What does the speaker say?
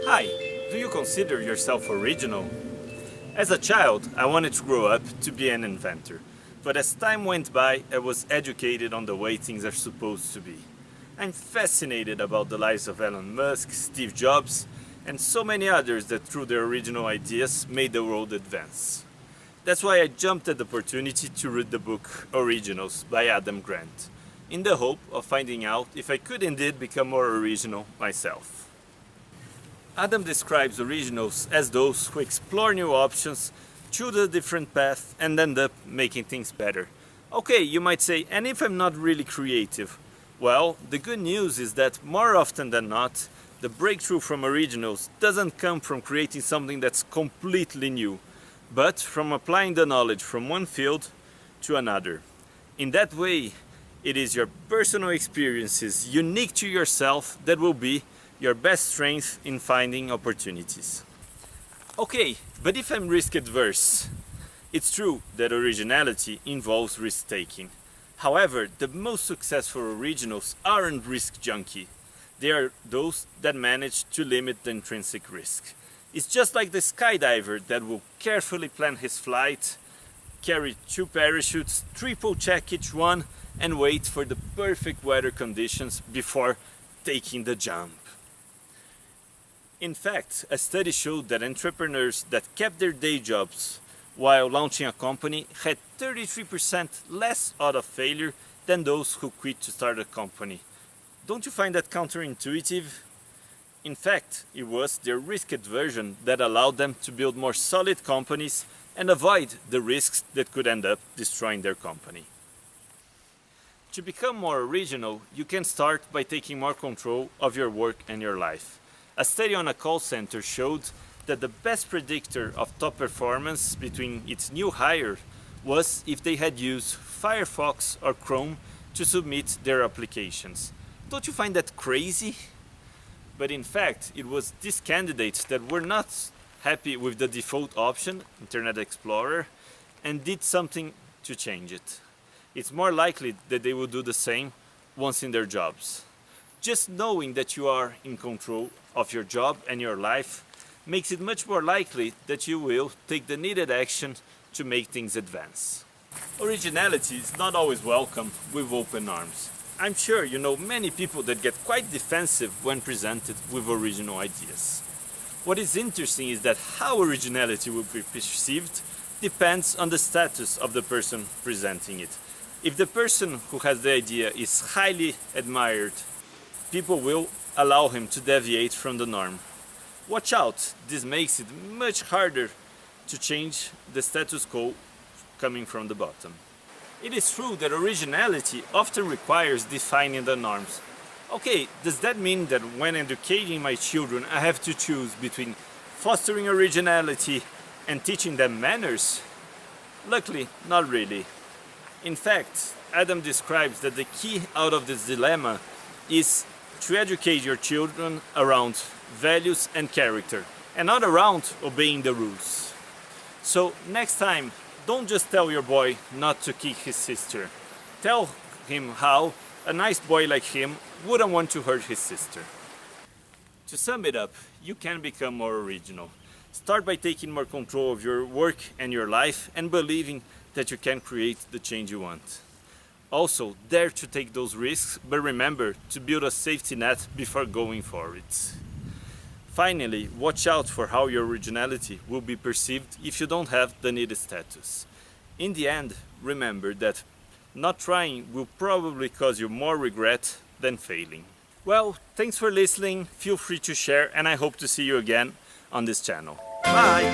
Hi, do you consider yourself original? As a child, I wanted to grow up to be an inventor, but as time went by, I was educated on the way things are supposed to be. I'm fascinated about the lives of Elon Musk, Steve Jobs, and so many others that through their original ideas made the world advance. That's why I jumped at the opportunity to read the book Originals by Adam Grant, in the hope of finding out if I could indeed become more original myself. Adam describes originals as those who explore new options, choose a different path, and end up making things better. Okay, you might say, and if I'm not really creative? Well, the good news is that more often than not, the breakthrough from originals doesn't come from creating something that's completely new, but from applying the knowledge from one field to another. In that way, it is your personal experiences unique to yourself that will be your best strength in finding opportunities. Okay, but if I'm risk adverse, it's true that originality involves risk taking. However, the most successful originals aren't risk junkie. They are those that manage to limit the intrinsic risk. It's just like the skydiver that will carefully plan his flight, carry 2 parachutes, triple check each one, and wait for the perfect weather conditions before taking the jump. In fact, a study showed that entrepreneurs that kept their day jobs while launching a company had 33% less odds of failure than those who quit to start a company. Don't you find that counterintuitive? In fact, it was their risk aversion that allowed them to build more solid companies and avoid the risks that could end up destroying their company. To become more original, you can start by taking more control of your work and your life. A study on a call center showed that the best predictor of top performance between its new hire was if they had used Firefox or Chrome to submit their applications. Don't you find that crazy? But in fact, it was these candidates that were not happy with the default option, Internet Explorer, and did something to change it. It's more likely that they will do the same once in their jobs. Just knowing that you are in control of your job and your life makes it much more likely that you will take the needed action to make things advance. Originality is not always welcome with open arms. I'm sure you know many people that get quite defensive when presented with original ideas. What is interesting is that how originality will be perceived depends on the status of the person presenting it. If the person who has the idea is highly admired, people will allow him to deviate from the norm. Watch out, this makes it much harder to change the status quo coming from the bottom. It is true that originality often requires defining the norms. Okay, does that mean that when educating my children I have to choose between fostering originality and teaching them manners? Luckily, not really. In fact, Adam describes that the key out of this dilemma is to educate your children around values and character, and not around obeying the rules. So next time, don't just tell your boy not to kick his sister. Tell him how a nice boy like him wouldn't want to hurt his sister. To sum it up, you can become more original. Start by taking more control of your work and your life and believing that you can create the change you want. Also, dare to take those risks, but remember to build a safety net before going for it. Finally, watch out for how your originality will be perceived if you don't have the needed status. In the end, remember that not trying will probably cause you more regret than failing. Well, thanks for listening, feel free to share, and I hope to see you again on this channel. Bye!